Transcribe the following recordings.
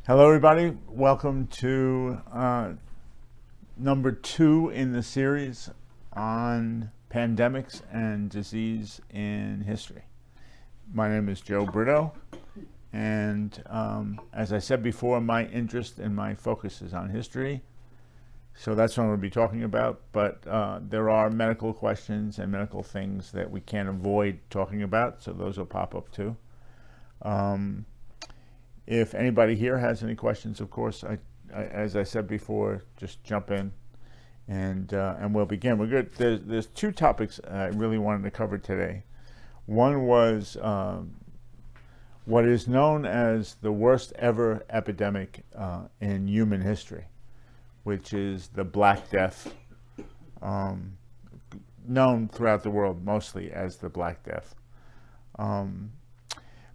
Hello, everybody. Welcome to number 2 in the series on pandemics and disease in history. My name is Joe Britto, and as I said before, my interest and my focus is on history. So that's what I'm going to be talking about, but there are medical questions and medical things that we can't avoid talking about, so those will pop up too. If anybody here has any questions, of course, as I said before, just jump in and we'll begin. We're good. There's 2 topics I really wanted to cover today. One was what is known as the worst ever epidemic in human history, which is the Black Death, known throughout the world mostly as the Black Death.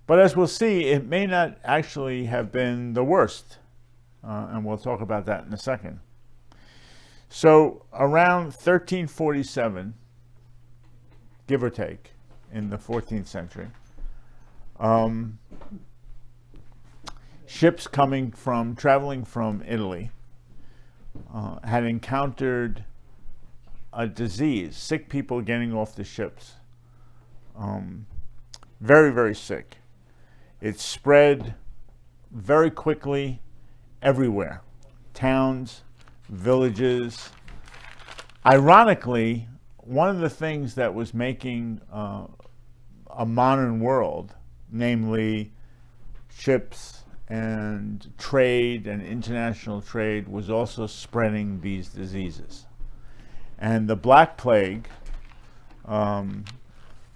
But as we'll see, it may not actually have been the worst, and we'll talk about that in a second. So around 1347, give or take, in the 14th century, ships traveling from Italy, had encountered a disease, sick people getting off the ships, very, very sick. It spread very quickly everywhere, towns, villages. Ironically, one of the things that was making a modern world, namely ships and trade and international trade, was also spreading these diseases. And the Black Plague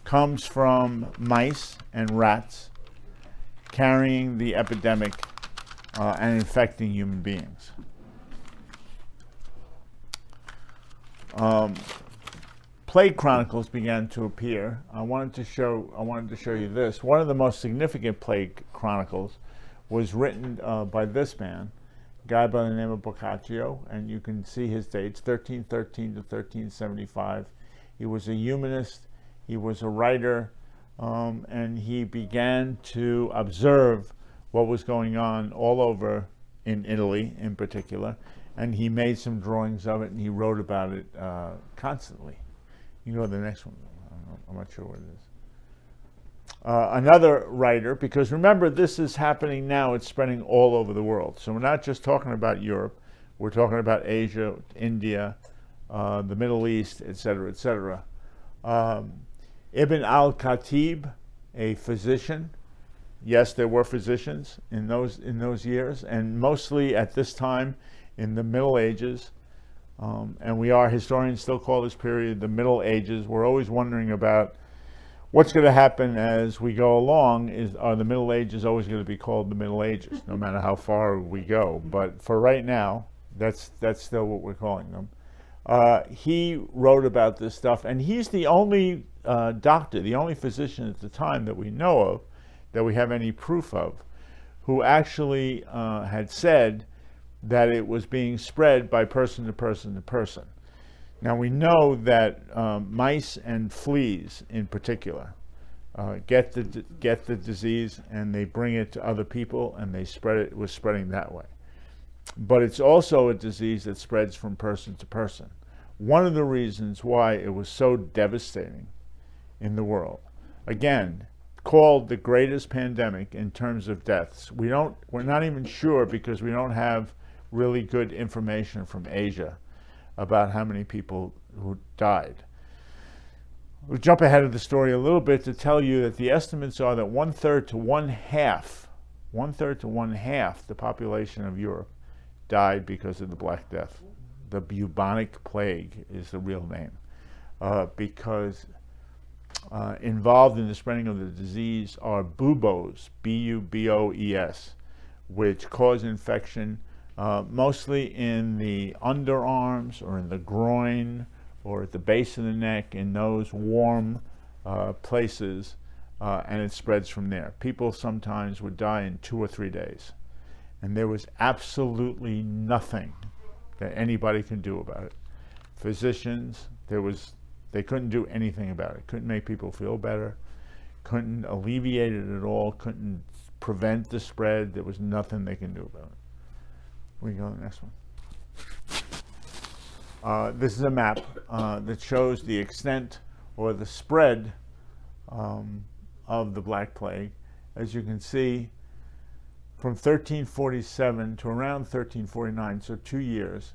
comes from mice and rats carrying the epidemic and infecting human beings. Plague chronicles began to appear. I wanted to show you this. One of the most significant plague chronicles was written by this man, a guy by the name of Boccaccio, and you can see his dates, 1313 to 1375. He was a humanist, he was a writer, and he began to observe what was going on all over in Italy in particular, and he made some drawings of it and he wrote about it constantly. You can go to the next one. I'm not sure what it is. Another writer, because remember, this is happening now, it's spreading all over the world. So we're not just talking about Europe, we're talking about Asia, India, the Middle East, etc., etc. Ibn al-Khatib, a physician. Yes, there were physicians in those years, and mostly at this time in the Middle Ages. And historians still call this period the Middle Ages. We're always wondering about what's going to happen as we go along. Are the Middle Ages always going to be called the Middle Ages, no matter how far we go? But for right now, that's still what we're calling them. He wrote about this stuff, and he's the only doctor, the only physician at the time that we know of, that we have any proof of, who actually had said that it was being spread by person to person to person. Now we know that mice and fleas in particular get the disease and they bring it to other people and they spread it. It was spreading that way. But it's also a disease that spreads from person to person. One of the reasons why it was so devastating in the world, again, called the greatest pandemic in terms of deaths. We're not even sure, because we don't have really good information from Asia about how many people who died. We'll jump ahead of the story a little bit to tell you that the estimates are that one-third to one-half the population of Europe died because of the Black Death. The bubonic plague is the real name, because involved in the spreading of the disease are buboes, B-U-B-O-E-S, which cause infection mostly in the underarms or in the groin or at the base of the neck, in those warm places, and it spreads from there. People sometimes would die in 2 or 3 days, and there was absolutely nothing that anybody can do about it. Physicians, they couldn't do anything about it. Couldn't make people feel better, couldn't alleviate it at all, couldn't prevent the spread. There was nothing they can do about it. We can go to the next one. This is a map that shows the extent or the spread of the Black Plague. As you can see, from 1347 to around 1349, so 2 years,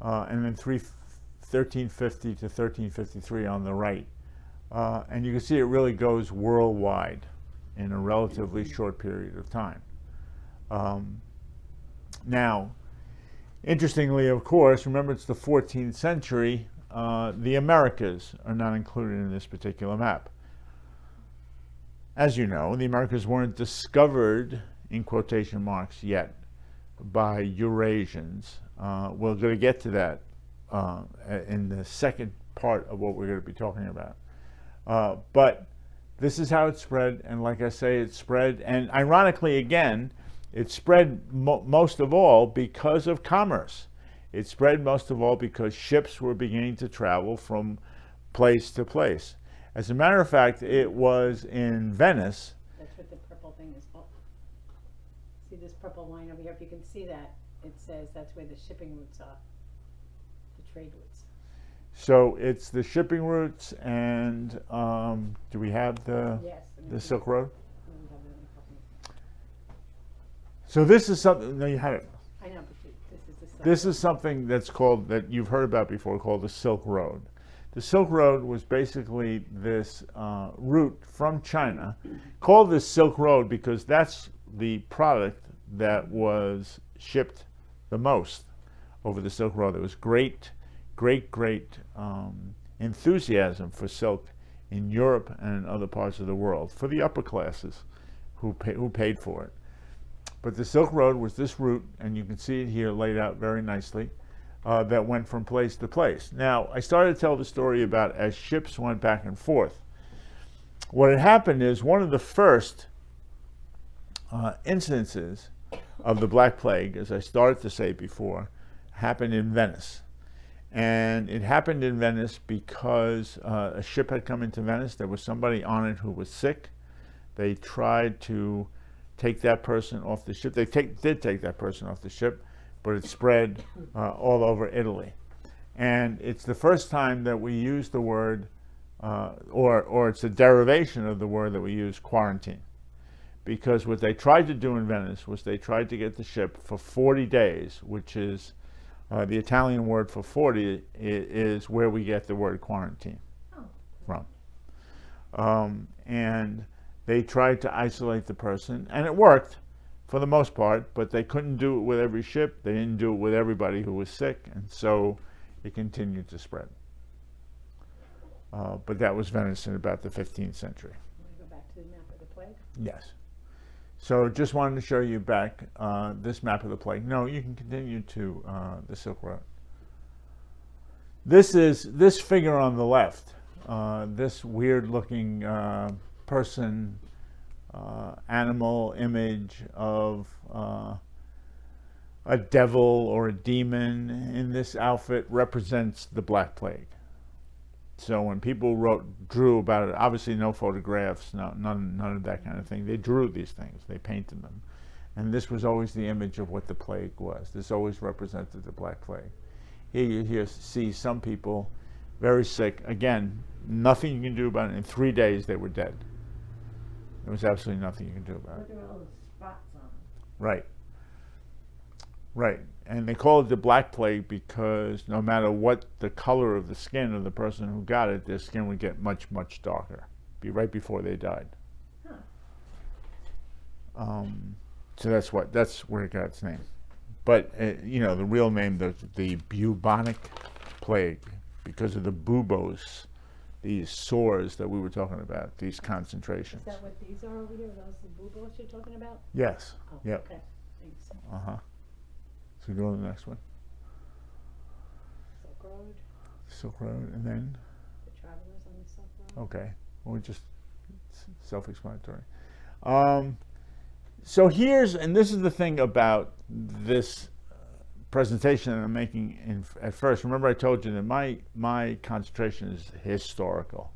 and then 1350 to 1353 on the right. And you can see it really goes worldwide in a relatively short period of time. Now, interestingly, of course, remember it's the 14th century, the Americas are not included in this particular map. As you know, the Americas weren't discovered, in quotation marks, yet by Eurasians. We're going to get to that in the second part of what we're going to be talking about. But this is how it spread, and like I say, it spread, and ironically again, it spread most of all because of commerce. It spread most of all because ships were beginning to travel from place to place. As a matter of fact, it was in Venice. That's what the purple thing is. Oh. See this purple line over here? If you can see that, it says that's where the shipping routes are, the trade routes. So it's the shipping routes, and do we have the Silk Road? So this is something. No, you have it. I know, but this is the Silk This Road. is something that's called, that you've heard about before, called the Silk Road. The Silk Road was basically this route from China, called the Silk Road because that's the product that was shipped the most over the Silk Road. There was great enthusiasm for silk in Europe and in other parts of the world, for the upper classes who paid for it. But the Silk Road was this route, and you can see it here laid out very nicely, that went from place to place. Now, I started to tell the story about as ships went back and forth. What had happened is one of the first incidences of the Black Plague, as I started to say before, happened in Venice. And it happened in Venice because a ship had come into Venice. There was somebody on it who was sick. They tried to take that person off the ship. They did take that person off the ship, but it spread all over Italy. And it's the first time that we use the word, or it's a derivation of the word that we use, quarantine. Because what they tried to do in Venice was they tried to get the ship for 40 days, which is the Italian word for 40 is where we get the word quarantine from. And they tried to isolate the person, and it worked for the most part, but they couldn't do it with every ship. They didn't do it with everybody who was sick, and so it continued to spread. But that was Venice in about the 15th century. Want to go back to the map of the plague? Yes. So just wanted to show you back this map of the plague. No, you can continue to the Silk Road. This figure on the left, this weird-looking person, animal image of a devil or a demon in this outfit represents the Black Plague. So when people drew about it, obviously no photographs, none of that kind of thing. They drew these things, they painted them. And this was always the image of what the plague was. This always represented the Black Plague. Here you see some people very sick. Again, nothing you can do about it. In 3 days they were dead. There was absolutely nothing you can do about it. Look at all the spots on them. Right. Right. And they call it the Black Plague because no matter what the color of the skin of the person who got it, their skin would get much, much darker. Be right before they died. Huh. So that's where it got its name. But you know, the real name, the bubonic plague, because of the buboes, these sores that we were talking about, these concentrations. Is that what these are over here? Are those the buboes you're talking about? Yes. Oh, Yep. okay. Thanks. So go to the next one. Silk Road. Silk Road, and then The travelers on the Silk Road. okay, well, just self-explanatory. So and this is the thing about this presentation that I'm making at first. Remember I told you that my concentration is historical.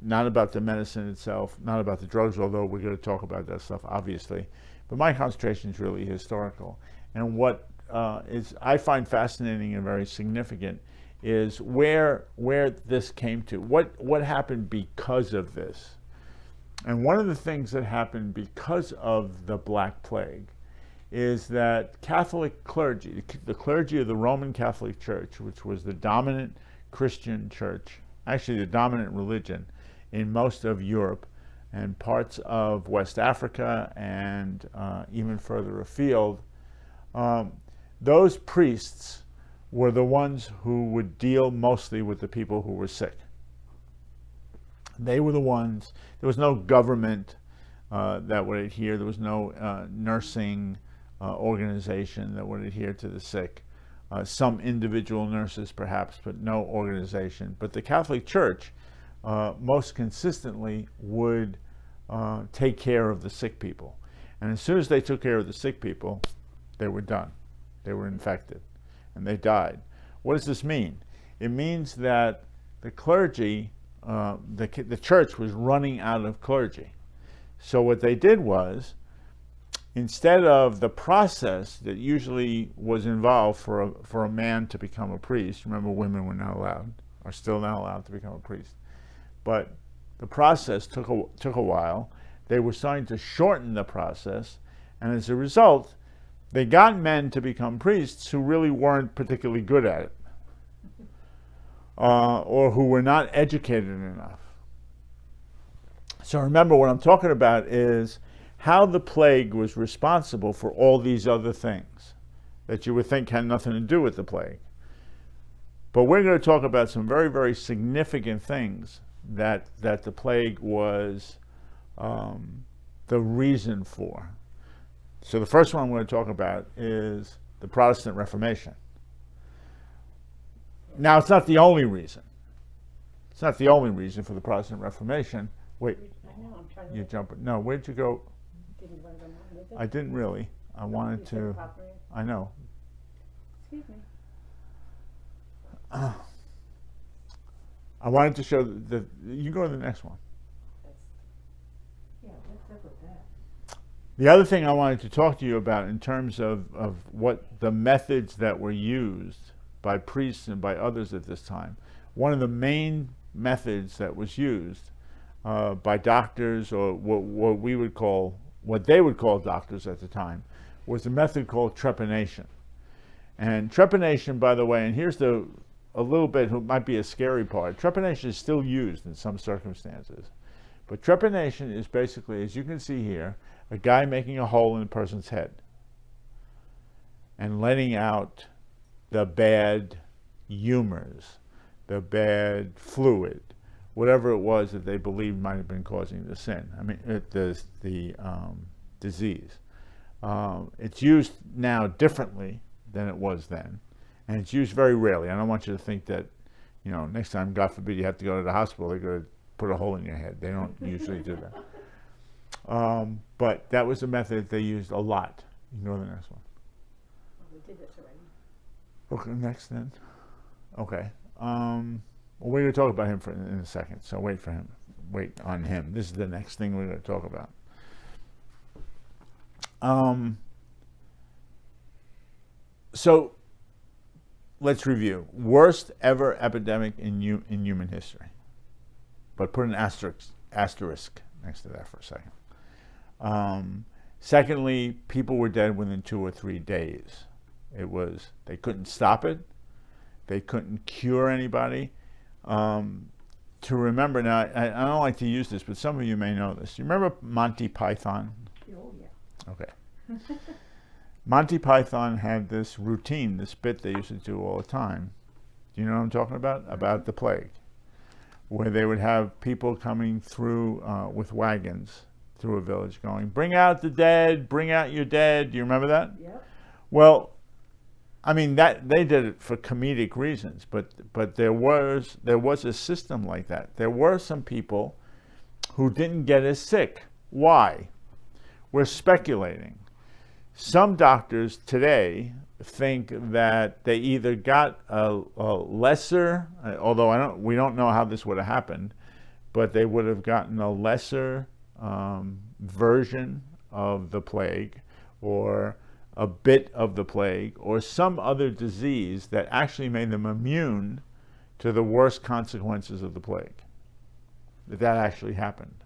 not about the medicine itself, not about the drugs, although we're going to talk about that stuff, obviously. But my concentration is really historical. And what I find fascinating and very significant is where this came to. What happened because of this? And one of the things that happened because of the Black Plague is that Catholic clergy, the clergy of the Roman Catholic Church, which was the dominant Christian church, actually the dominant religion in most of Europe and parts of West Africa and even further afield, those priests were the ones who would deal mostly with the people who were sick. They were the ones, there was no government that would adhere, there was no nursing organization that would adhere to the sick. Some individual nurses perhaps, but no organization. But the Catholic Church most consistently would take care of the sick people. And as soon as they took care of the sick people, they were done. They were infected and they died. What does this mean? It means that the clergy, the church was running out of clergy. So what they did was, instead of the process that usually was involved for a man to become a priest, remember women were not allowed, are still not allowed to become a priest, but the process took a while. They were starting to shorten the process, and as a result, they got men to become priests who really weren't particularly good at it, or who were not educated enough. So remember, what I'm talking about is how the plague was responsible for all these other things that you would think had nothing to do with the plague. But we're going to talk about some very, very significant things that the plague was the reason for. So the first one I'm going to talk about is the Protestant Reformation. Now, it's not the only reason. It's not the only reason for the Protestant Reformation. Wait, I know, I'm trying to. you jump. No, where'd you go? Didn't want to go on with it. I didn't really. I wanted You said to. properly. I know. Excuse me. I wanted to show the. You go to the next one. Yeah, what's up with that? The other thing I wanted to talk to you about in terms of what the methods that were used by priests and by others at this time. One of the main methods that was used by doctors, or what they would call doctors at the time, was a method called trepanation. And trepanation, by the way, and here's a little bit, who might be a scary part, trepanation is still used in some circumstances. But trepanation is basically, as you can see here, a guy making a hole in a person's head and letting out the bad humors, the bad fluid, whatever it was that they believed might have been causing the sin. I mean, the disease. It's used now differently than it was then, and it's used very rarely. I don't want you to think that, next time, God forbid, you have to go to the hospital, they're going to put a hole in your head. They don't usually do that. But that was a method they used a lot. You can go to the next one. Well, we did this already. Okay, next then. Okay. Well, we're going to talk about him in a second, so wait for him. Wait on him. This is the next thing we're going to talk about. So let's review. Worst ever epidemic in human history. But put an asterisk next to that for a second. Secondly, people were dead within 2 or 3 days. They couldn't stop it. They couldn't cure anybody. To remember, now, I don't like to use this, but some of you may know this. You remember Monty Python? Oh, yeah. Okay. Monty Python had this routine, this bit they used to do all the time. Do you know what I'm talking about? About the plague. Where they would have people coming through with wagons through a village going, "Bring out the dead, bring out your dead." Do you remember that? Yep. Well, I mean, that they did it for comedic reasons, but there was a system like that. There were some people who didn't get as sick. Why? We're speculating. Some doctors today think that they either got a lesser, although we don't know how this would have happened, but they would have gotten a lesser version of the plague, or a bit of the plague, or some other disease that actually made them immune to the worst consequences of the plague. That actually happened.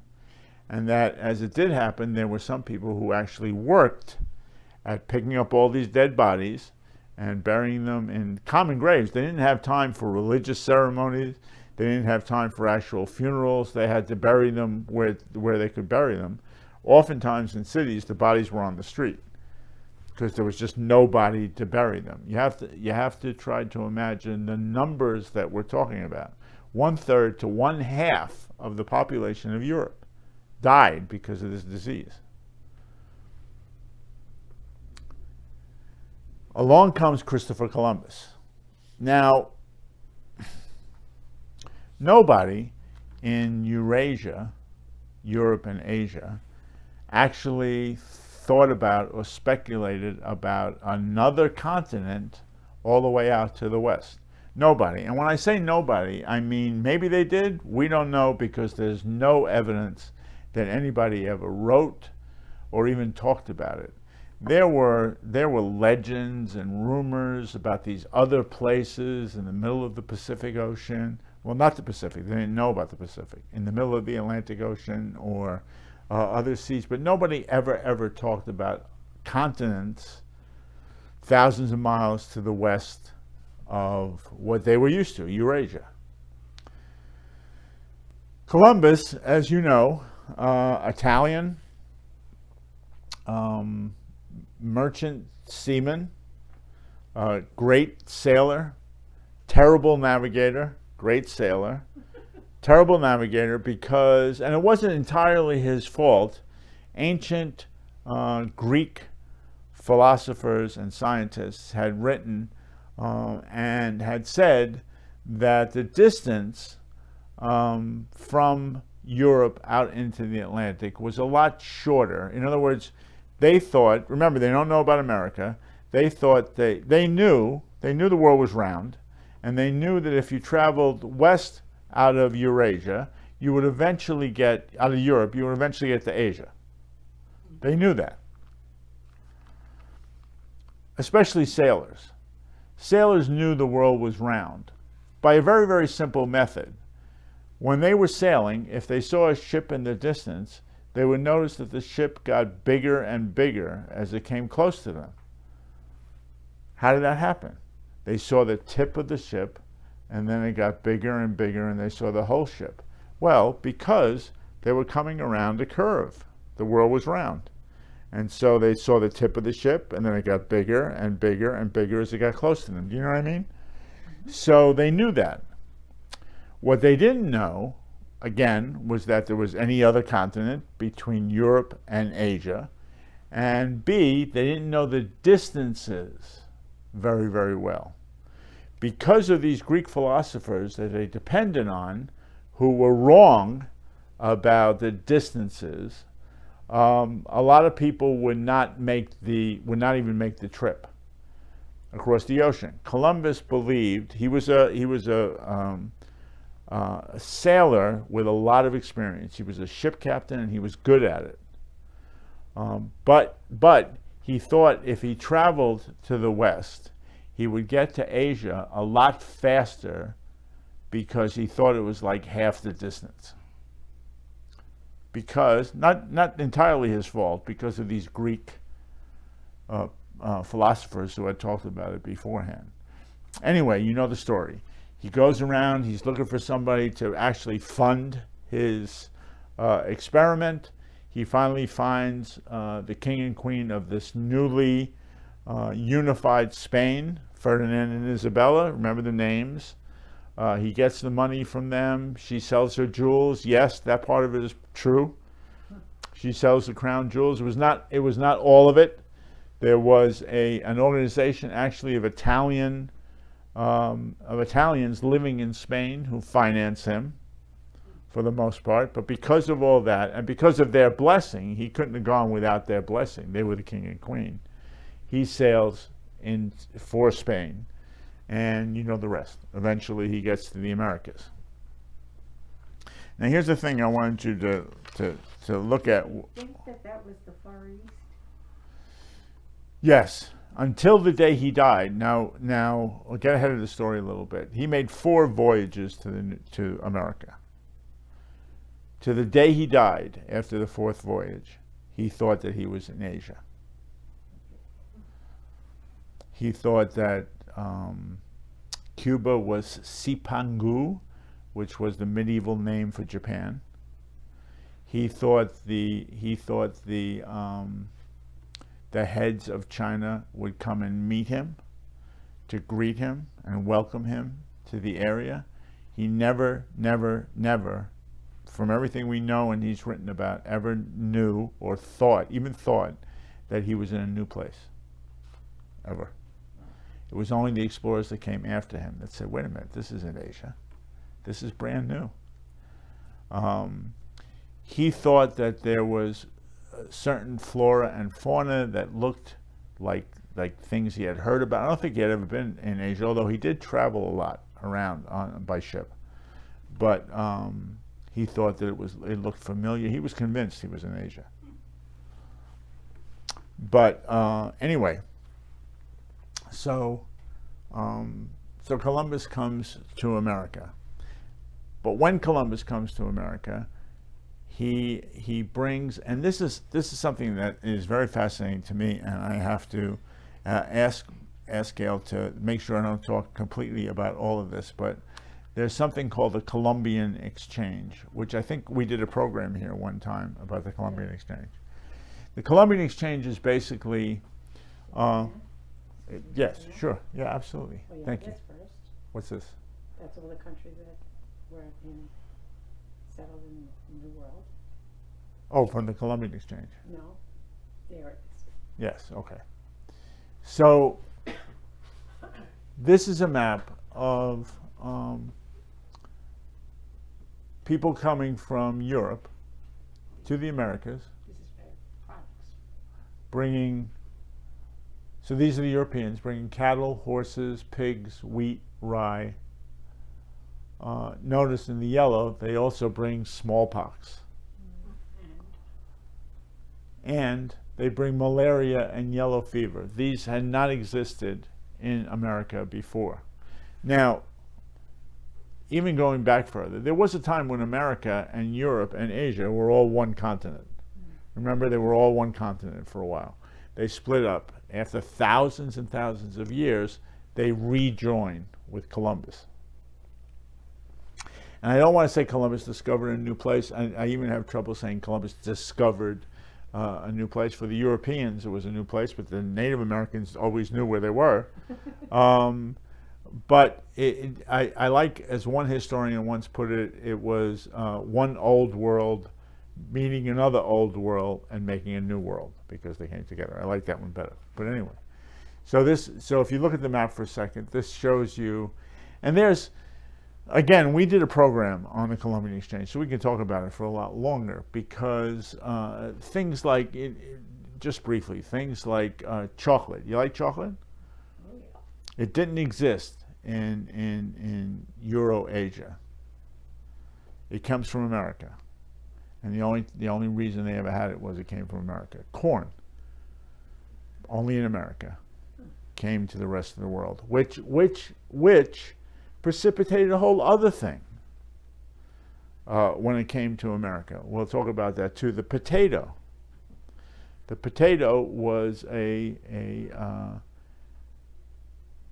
And that, as it did happen, there were some people who actually worked at picking up all these dead bodies and burying them in common graves. They didn't have time for religious ceremonies. They didn't have time for actual funerals. They had to bury them where they could bury them. Oftentimes in cities, the bodies were on the street because there was just nobody to bury them. You have to try to imagine the numbers that we're talking about. 1/3 to 1/2 of the population of Europe died because of this disease. Along comes Christopher Columbus. Now, nobody in Eurasia, Europe and Asia, actually thought about or speculated about another continent all the way out to the west. Nobody. And when I say nobody, I mean maybe they did. We don't know, because there's no evidence that anybody ever wrote or even talked about it. There were legends and rumors about these other places in the middle of the Pacific Ocean. Well, not the Pacific. They didn't know about the Pacific. In the middle of the Atlantic Ocean or other seas. But nobody ever talked about continents thousands of miles to the west of what they were used to, Eurasia. Columbus, as you know, Italian, merchant seaman, great sailor, terrible navigator, great sailor, terrible navigator because, and it wasn't entirely his fault, ancient Greek philosophers and scientists had written and had said that the distance from Europe out into the Atlantic was a lot shorter. In other words, they thought, remember, they don't know about America, they thought they knew the world was round, and they knew that if you traveled west out of Eurasia, you would eventually get, out of Europe, you would eventually get to Asia. They knew that. Especially sailors. Sailors knew the world was round by a very, very simple method. When they were sailing, if they saw a ship in the distance, they would notice that the ship got bigger and bigger as it came close to them. How did that happen? They saw the tip of the ship, and then it got bigger and bigger, and they saw the whole ship. Well, because they were coming around a curve. The world was round. And so they saw the tip of the ship, and then it got bigger and bigger and bigger as it got close to them. Do you know what I mean? So they knew that. What they didn't know, again, was that there was any other continent between Europe and Asia. And B, they didn't know the distances very, very well. Because of these Greek philosophers that they depended on, who were wrong about the distances, a lot of people would not even make the trip across the ocean. Columbus believed he was a sailor with a lot of experience. He was a ship captain, and he was good at it. But he thought if he traveled to the west, he would get to Asia a lot faster, because he thought it was like half the distance. Because, not entirely his fault, because of these Greek philosophers who had talked about it beforehand. Anyway, you know the story. He goes around, he's looking for somebody to actually fund his experiment. He finally finds the king and queen of this newly unified Spain, Ferdinand and Isabella, remember the names. He gets the money from them. She sells her jewels. Yes, that part of it is true. She sells the crown jewels. It was not all of it. There was an organization actually of Italians living in Spain who financed him for the most part. But because of all that, and because of their blessing, he couldn't have gone without their blessing. They were the king and queen. He sails for Spain. And you know the rest. Eventually he gets to the Americas. Now here's the thing I wanted you to look at. I think that was the Far East. Yes, until the day he died. Now I'll get ahead of the story a little bit. He made 4 voyages to America. To the day he died, after the 4th voyage, he thought that he was in Asia. He thought that Cuba was Cipangu, which was the medieval name for Japan. He thought the heads of China would come and meet him, to greet him and welcome him to the area. He never, from everything we know and he's written about, ever knew or even thought that he was in a new place, ever. It was only the explorers that came after him that said, wait a minute, this isn't Asia. This is brand new. He thought that there was certain flora and fauna that looked like things he had heard about. I don't think he had ever been in Asia, although he did travel a lot around by ship. But he thought that it looked familiar. He was convinced he was in Asia. But anyway, so Columbus comes to America. But when Columbus comes to America, he brings, and this is something that is very fascinating to me, and I have to ask Gail to make sure I don't talk completely about all of this, but there's something called the Columbian Exchange, which I think we did a program here one time about the Columbian Exchange. The Columbian Exchange is basically, yes, sure, yeah, absolutely. Well, yeah, Thank you. this first. What's this? That's all the countries that were settled in the New World. Oh, from the Columbian Exchange. No, there it is. Yes, okay. So this is a map of people coming from Europe to the Americas, This is for products. bringing, so these are the Europeans, bringing cattle, horses, pigs, wheat, rye. Notice in the yellow, they also bring smallpox. And they bring malaria and yellow fever. These had not existed in America before. Now, even going back further, there was a time when America and Europe and Asia were all one continent. Remember, they were all one continent for a while. They split up. After thousands and thousands of years, they rejoined with Columbus. And I don't want to say Columbus discovered a new place. I even have trouble saying Columbus discovered a new place. For the Europeans, it was a new place, but the Native Americans always knew where they were. But I like, as one historian once put it, it was one old world meeting another old world and making a new world, because they came together. I like that one better. But anyway, so if you look at the map for a second, this shows you, and there's, again, we did a program on the Columbian Exchange, so we can talk about it for a lot longer, because things like, just briefly, things like chocolate. You like chocolate? Oh, yeah. It didn't exist in Euro-Asia. It comes from America. And the only reason they ever had it was it came from America. Corn, only in America, came to the rest of the world, which precipitated a whole other thing when it came to America. We'll talk about that too. The potato. The potato was a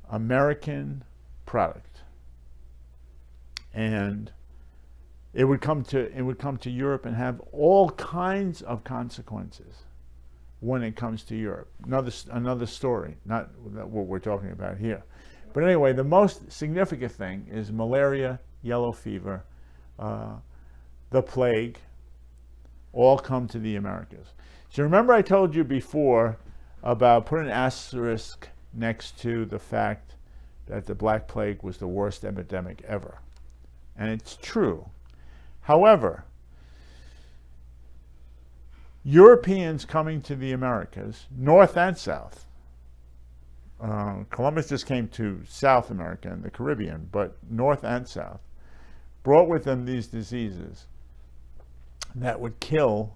American product, and it would come to Europe and have all kinds of consequences when it comes to Europe. Another story, not what we're talking about here. But anyway, the most significant thing is malaria, yellow fever, the plague, all come to the Americas. So remember I told you before about putting an asterisk next to the fact that the Black Plague was the worst epidemic ever. And it's true. However, Europeans coming to the Americas, North and South, Columbus just came to South America and the Caribbean, but North and South, brought with them these diseases that would kill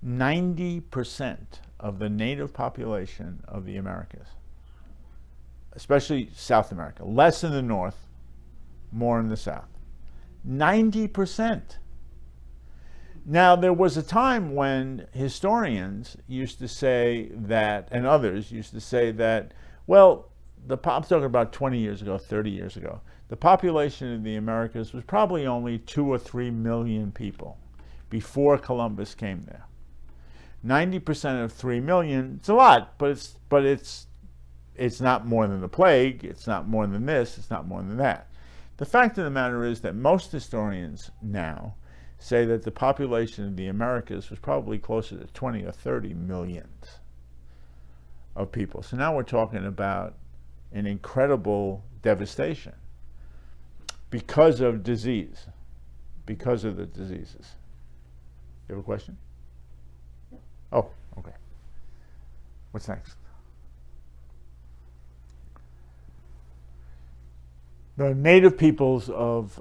90% of the native population of the Americas, especially South America. Less in the north, more in the south. 90%. Now, there was a time when historians used to say that, and others used to say that, well, I'm talking about 20 years ago, 30 years ago, the population in the Americas was probably only 2 or 3 million people before Columbus came there. 90% of 3 million, it's a lot, but it's not more than the plague, it's not more than this, it's not more than that. The fact of the matter is that most historians now say that the population of the Americas was probably closer to 20 or 30 millions of people. So now we're talking about an incredible devastation because of disease, because of the diseases. You have a question? Oh, okay. What's next? The native peoples of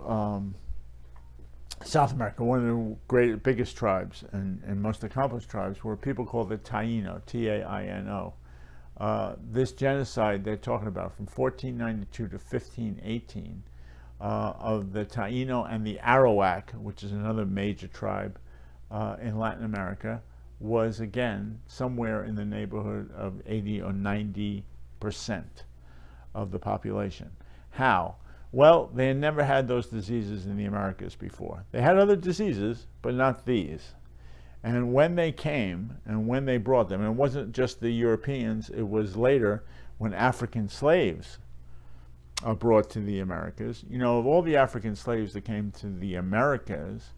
South America, one of the biggest tribes and most accomplished tribes, were people called the Taino, T-A-I-N-O. This genocide they're talking about from 1492 to 1518 of the Taino and the Arawak, which is another major tribe in Latin America, was again somewhere in the neighborhood of 80 or 90% of the population. How? Well, they had never had those diseases in the Americas before. They had other diseases, but not these. And when they came and when they brought them, and it wasn't just the Europeans, it was later when African slaves are brought to the Americas. You know, of all the African slaves that came to the Americas,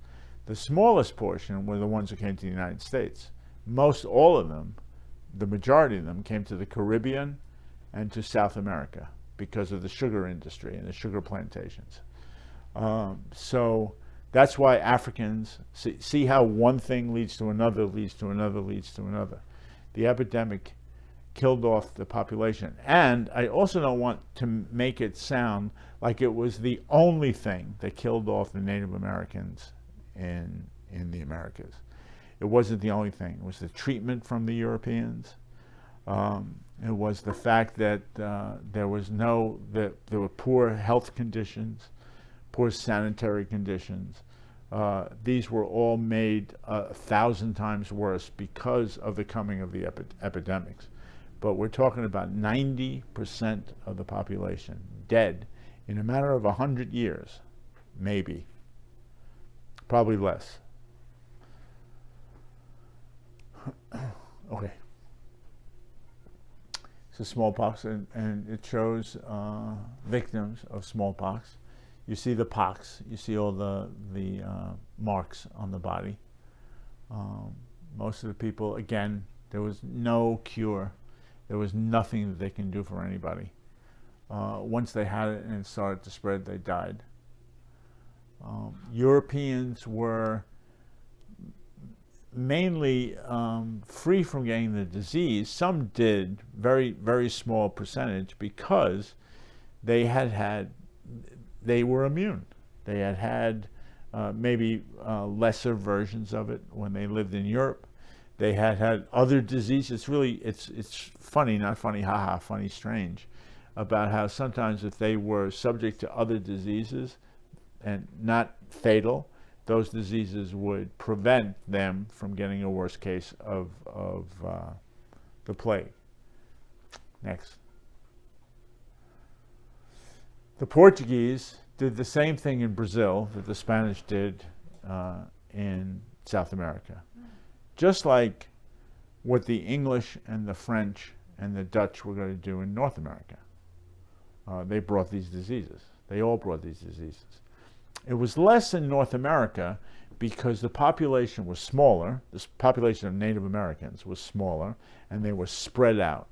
the smallest portion were the ones that came to the United States. Most all of them, the majority of them, came to the Caribbean and to South America because of the sugar industry and the sugar plantations. So that's why Africans, see how one thing leads to another, leads to another, leads to another. The epidemic killed off the population. And I also don't want to make it sound like it was the only thing that killed off the Native Americans in the Americas. It wasn't the only thing. It was the treatment from the Europeans. It was the fact that there were poor health conditions, poor sanitary conditions. These were all made 1,000 times worse because of the coming of the epidemics. But we're talking about 90% of the population dead in a matter of 100 years, maybe, probably less. Okay. So smallpox, and it shows victims of smallpox. You see the pox, you see all the marks on the body. Most of the people, again, there was no cure. There was nothing that they can do for anybody. Once they had it and it started to spread, they died. Europeans were mainly free from getting the disease. Some did, very, very small percentage, because they were immune. They had maybe lesser versions of it when they lived in Europe. They had other diseases. It's funny, not funny, haha, funny, strange, about how sometimes if they were subject to other diseases and not fatal, those diseases would prevent them from getting a worse case of the plague. Next. The Portuguese did the same thing in Brazil that the Spanish did in South America. Just like what the English and the French and the Dutch were going to do in North America. They brought these diseases. They all brought these diseases. It was less in North America because the population was smaller. The population of Native Americans was smaller, and they were spread out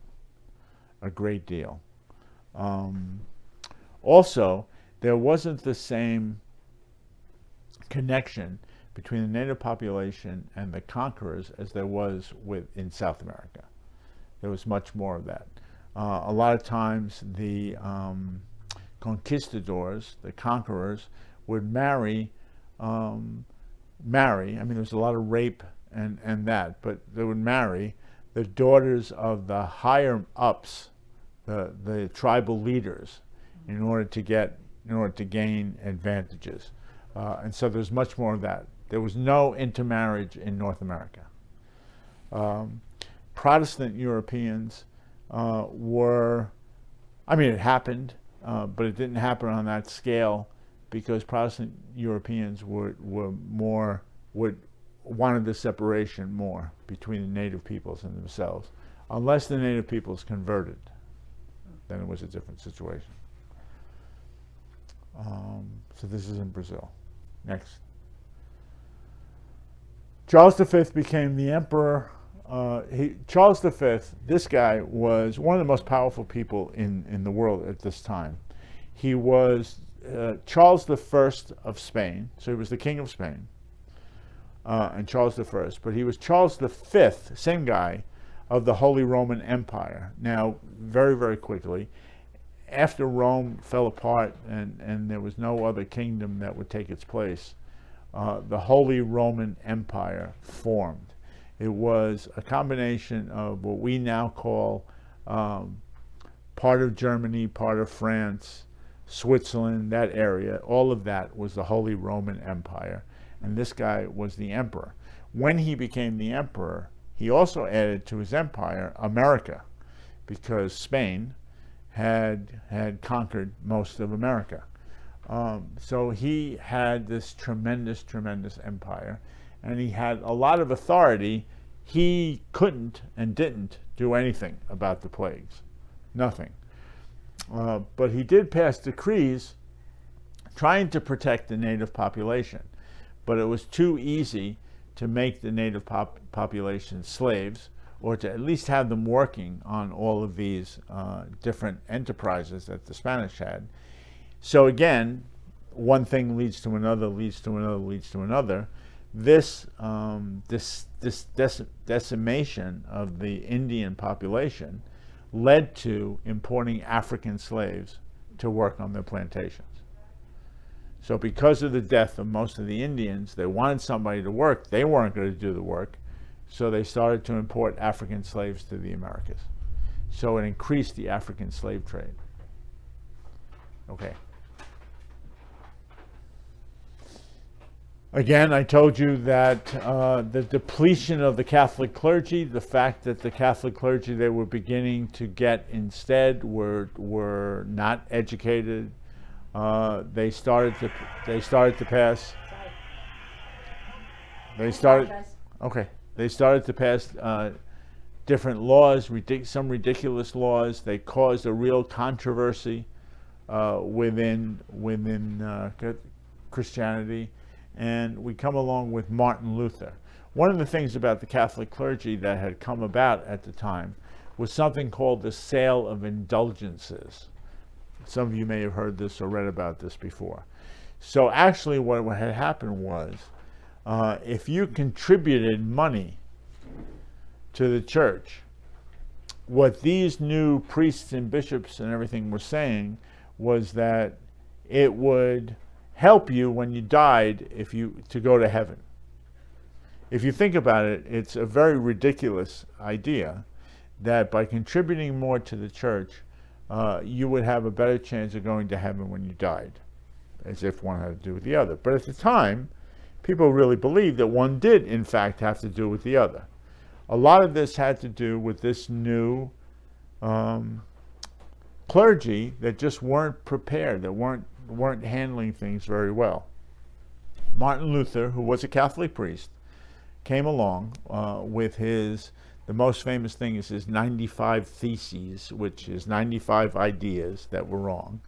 a great deal. Also, there wasn't the same connection between the native population and the conquerors as there was in South America. There was much more of that. A lot of times the conquistadors, the conquerors, would marry marry. I mean, there was a lot of rape and that, but they would marry the daughters of the higher ups, the tribal leaders, in order to gain advantages. And so there's much more of that. There was no intermarriage in North America. Protestant Europeans it happened, but it didn't happen on that scale because Protestant Europeans wanted the separation more between the native peoples and themselves. Unless the native peoples converted, then it was a different situation. So this is in Brazil. Next. Charles V became the emperor. Charles V, this guy was one of the most powerful people in the world at this time. He was Charles I of Spain, so he was the king of Spain, and Charles I, but he was Charles V, same guy, of the Holy Roman Empire. Now, very, very quickly, after Rome fell apart and there was no other kingdom that would take its place, the Holy Roman Empire formed. It was a combination of what we now call part of Germany, part of France, Switzerland, that area. All of that was the Holy Roman Empire. And this guy was the emperor. When he became the emperor, he also added to his empire America, because Spain had conquered most of America. So he had this tremendous, tremendous empire, and he had a lot of authority. He couldn't and didn't do anything about the plagues, nothing. But he did pass decrees trying to protect the native population, but it was too easy to make the native population slaves, or to at least have them working on all of these different enterprises that the Spanish had. So again, one thing leads to another, leads to another, leads to another. This decimation of the Indian population led to importing African slaves to work on their plantations. So because of the death of most of the Indians, they wanted somebody to work. They weren't going to do the work, so they started to import African slaves to the Americas. So it increased the African slave trade. Okay. Again, I told you that the depletion of the Catholic clergy, the fact that the Catholic clergy they were beginning to get instead were not educated. They started to pass. They started to pass different laws, some ridiculous laws. They caused a real controversy within Christianity. And we come along with Martin Luther. One of the things about the Catholic clergy that had come about at the time was something called the sale of indulgences. Some of you may have heard this or read about this before. So actually what had happened was, if you contributed money to the church, what these new priests and bishops and everything were saying was that it would help you when you died to go to heaven. If you think about it, it's a very ridiculous idea that by contributing more to the church, you would have a better chance of going to heaven when you died, as if one had to do with the other. But at the time, people really believed that one did, in fact, have to do with the other. A lot of this had to do with this new clergy that just weren't prepared, that weren't handling things very well. Martin Luther, who was a Catholic priest, came along with the most famous thing is his 95 Theses, which is 95 ideas that were wrong,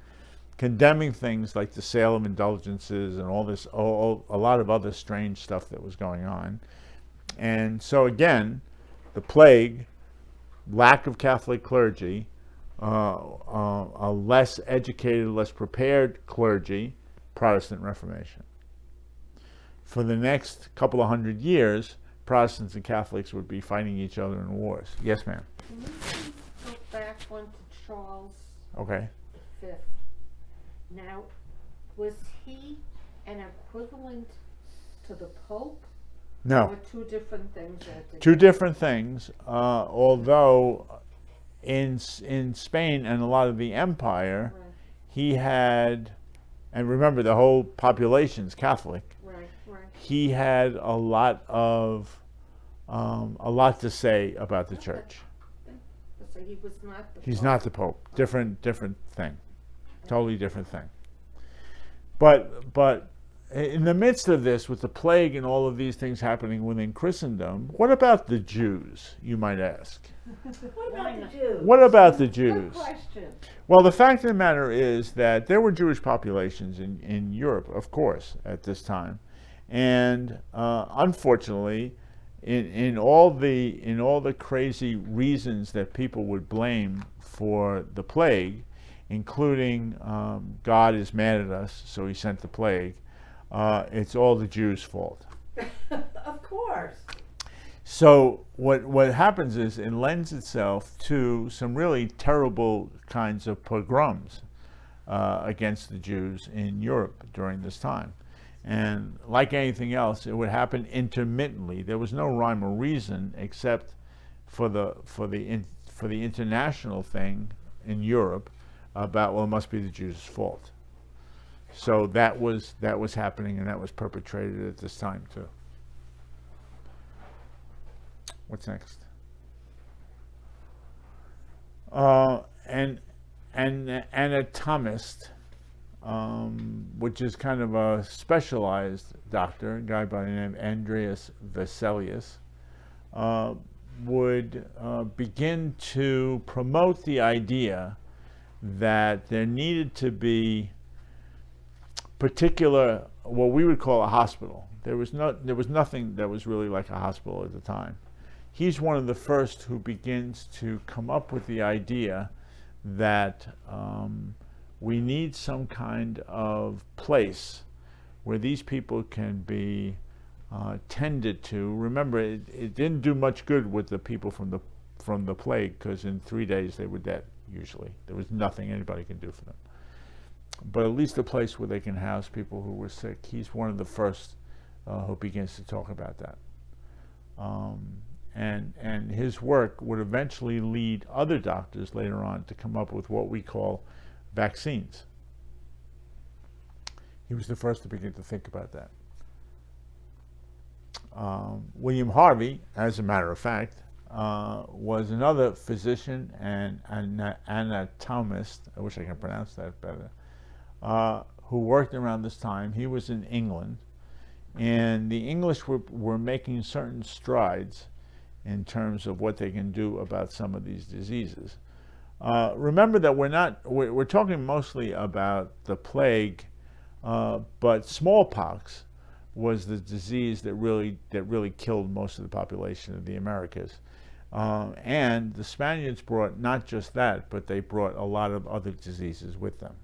condemning things like the sale of indulgences and all this, a lot of other strange stuff that was going on. And so again, the plague, lack of Catholic clergy, a less educated, less prepared clergy, Protestant Reformation. For the next couple of hundred years, Protestants and Catholics would be fighting each other in wars. Yes, ma'am. Can we go back one to Charles Okay. V? Now, was he an equivalent to the Pope? No, Or two different things altogether? two different things. Although in Spain and a lot of the empire, Right, he had, and remember the whole population's Catholic. right, right. He had a lot to say about the church. So he was not the He's Pope. not the Pope. Different thing. Totally different thing. But in the midst of this, with the plague and all of these things happening within Christendom, what about the Jews, you might ask? What about the Jews? What about the Good Jews? question. Well, the fact of the matter is that there were Jewish populations in Europe, of course, at this time. And unfortunately, in all the crazy reasons that people would blame for the plague, including God is mad at us, so he sent the plague, it's all the Jews' fault. Of course. So what happens is it lends itself to some really terrible kinds of pogroms against the Jews in Europe during this time. And like anything else, it would happen intermittently. There was no rhyme or reason except for the international thing in Europe about, well, it must be the Jews' fault. So that was happening, and that was perpetrated at this time too. What's next? An anatomist, which is kind of a specialized doctor, a guy by the name of Andreas Vesalius, would begin to promote the idea that there needed to be particular, what we would call a hospital. There was nothing that was really like a hospital at the time. He's one of the first who begins to come up with the idea that we need some kind of place where these people can be tended to. Remember, it didn't do much good with the people from the plague, because in 3 days they were dead. Usually, there was nothing anybody could do for them. But at least a place where they can house people who were sick. He's one of the first who begins to talk about that. And his work would eventually lead other doctors later on to come up with what we call vaccines. He was the first to begin to think about that. William Harvey, as a matter of fact, was another physician and an anatomist, I wish I could pronounce that better, who worked around this time. He was in England, and the English were making certain strides in terms of what they can do about some of these diseases. Remember that we're talking mostly about the plague, but smallpox was the disease that really killed most of the population of the Americas. And the Spaniards brought not just that, but they brought a lot of other diseases with them.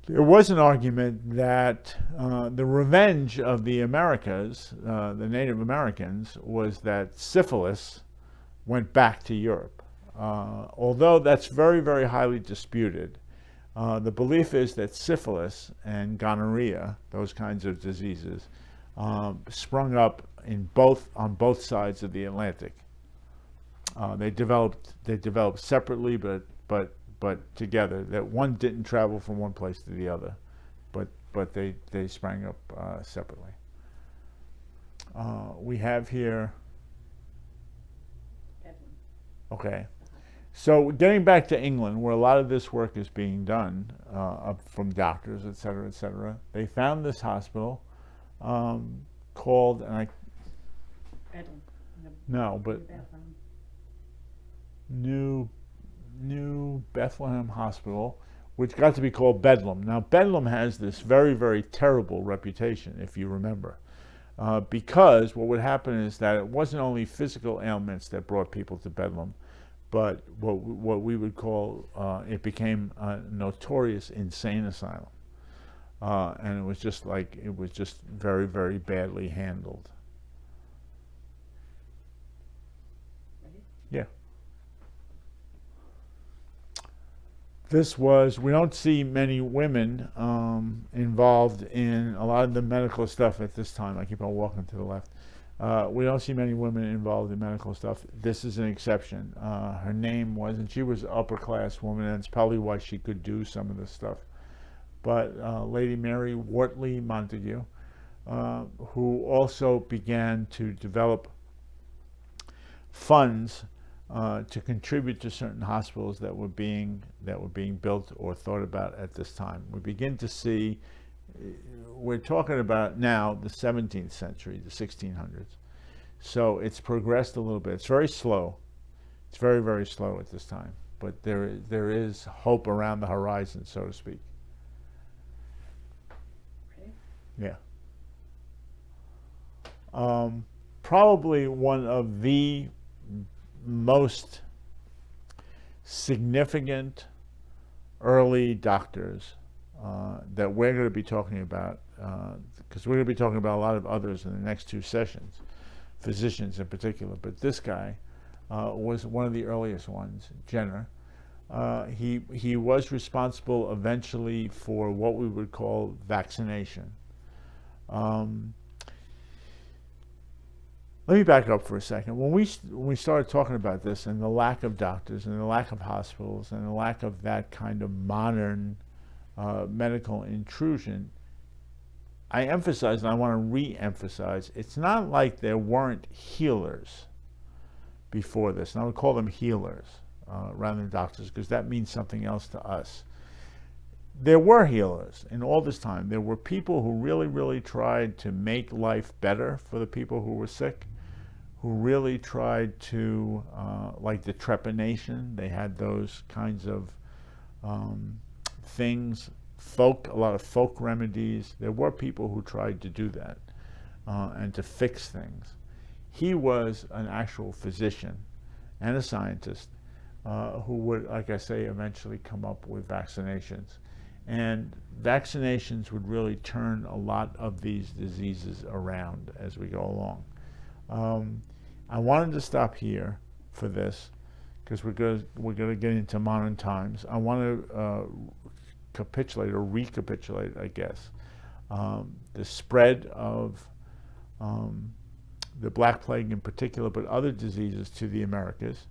There was an argument that the revenge of the Americas, the Native Americans, was that syphilis went back to Europe. Although that's very, very highly disputed, the belief is that syphilis and gonorrhea, those kinds of diseases, sprung up on both sides of the Atlantic. They developed separately, but together. That one didn't travel from one place to the other, but they sprang up separately. We have here. Okay. So getting back to England, where a lot of this work is being done from doctors, et cetera, they found this hospital called, New Bethlehem Hospital, which got to be called Bedlam. Now, Bedlam has this very, very terrible reputation, if you remember, because what would happen is that it wasn't only physical ailments that brought people to Bedlam, but what we would call, it became a notorious insane asylum. And it was just very, very badly handled. Yeah. we don't see many women involved in a lot of the medical stuff at this time. I keep on walking to the left. We don't see many women involved in medical stuff. This is an exception. Her name wasn't, she was an upper class woman, and it's probably why she could do some of this stuff. But Lady Mary Wortley Montague, who also began to develop funds to contribute to certain hospitals that were being built or thought about at this time. We begin to see, we're talking about now the 17th century, the 1600s. So it's progressed a little bit. It's very slow. It's very, very slow at this time. But there is hope around the horizon, so to speak. Ready? Yeah. Probably one of the most significant early doctors that we're going to be talking about, because we're going to be talking about a lot of others in the next two sessions, physicians in particular, but this guy was one of the earliest ones, Jenner. He was responsible eventually for what we would call vaccination. Let me back up for a second. When we started talking about this and the lack of doctors and the lack of hospitals and the lack of that kind of modern medical intrusion, I emphasize, and I want to re-emphasize, it's not like there weren't healers before this. And I would call them healers rather than doctors, because that means something else to us. There were healers in all this time. There were people who really, really tried to make life better for the people who were sick, who really tried to, like the trepanation, they had those kinds of things, a lot of folk remedies. There were people who tried to do that and to fix things. He was an actual physician and a scientist who would, like I say, eventually come up with vaccinations. And vaccinations would really turn a lot of these diseases around as we go along. I wanted to stop here for this because we're going to get into modern times. I want to recapitulate, I guess, the spread of the Black Plague in particular, but other diseases to the Americas,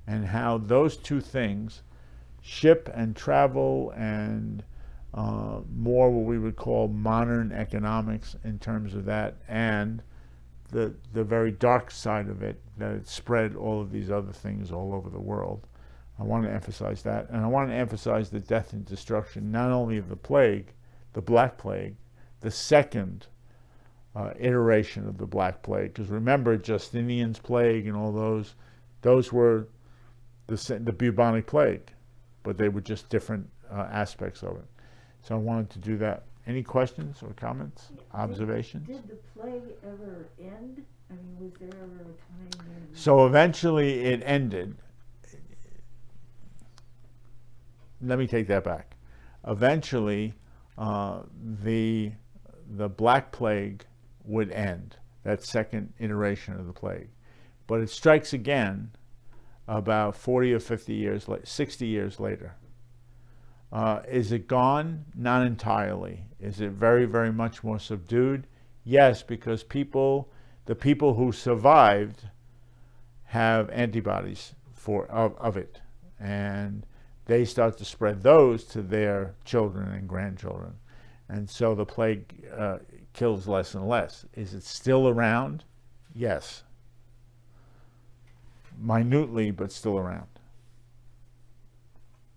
and how those two things, ship and travel and more what we would call modern economics in terms of that, and the very dark side of it, that it spread all of these other things all over the world. I want to emphasize that, and I want to emphasize the death and destruction, not only of the plague, the Black Plague, the second iteration of the Black Plague, because remember, Justinian's plague and all those were the bubonic plague, but they were just different aspects of it. So I wanted to do that. Any questions or comments, observations? Did the plague ever end? I mean, was there ever a time when... So eventually it ended. Let me take that back. Eventually, the Black Plague would end, that second iteration of the plague. But it strikes again about 40 or 50 years, 60 years later. Is it gone? Not entirely. Is it very, very much more subdued? Yes, because the people who survived have antibodies of it, and they start to spread those to their children and grandchildren, and so the plague kills less and less. Is it still around? Yes, minutely, but still around.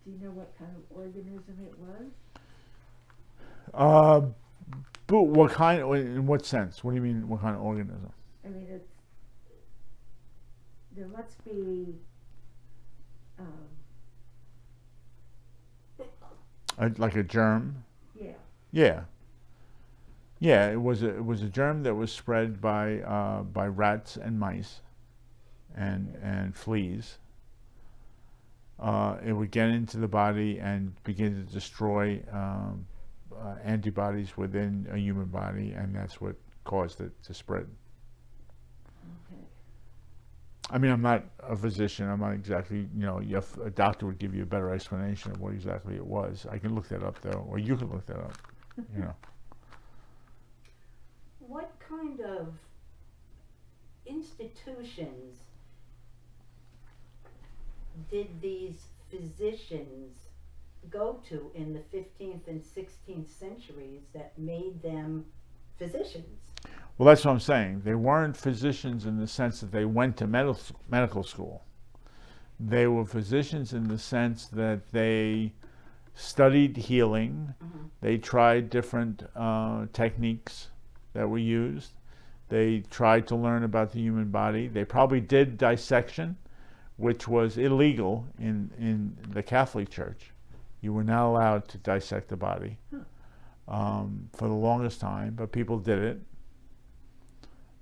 Do you know what kind of organism it was? But what kind? In what sense? What do you mean? What kind of organism? I mean, there must be Like a germ? yeah. Yeah. Yeah, it was a germ that was spread by rats and mice and fleas. It would get into the body and begin to destroy antibodies within a human body, and that's what caused it to spread. Okay. I mean, I'm not a physician. I'm not exactly, a doctor would give you a better explanation of what exactly it was. I can look that up, though, or you can look that up, What kind of institutions did these physicians go to in the 15th and 16th centuries that made them physicians? Well, that's what I'm saying. They weren't physicians in the sense that they went to medical school. They were physicians in the sense that they studied healing. Mm-hmm. They tried different techniques that were used. They tried to learn about the human body. They probably did dissection, which was illegal in the Catholic Church. You were not allowed to dissect the body for the longest time, but people did it.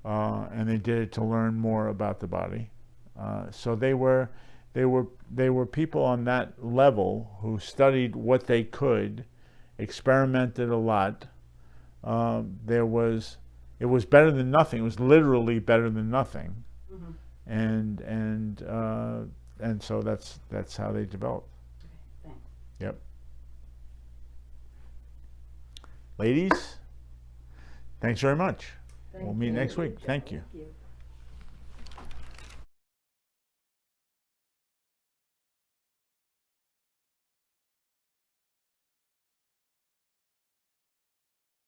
And they did it to learn more about the body. So they were people on that level who studied what they could, experimented a lot. It was better than nothing. It was literally better than nothing. Mm-hmm. And so that's how they developed. Okay, thanks. Yep. Ladies, thanks very much. We'll meet next week. Thank you. Thank you.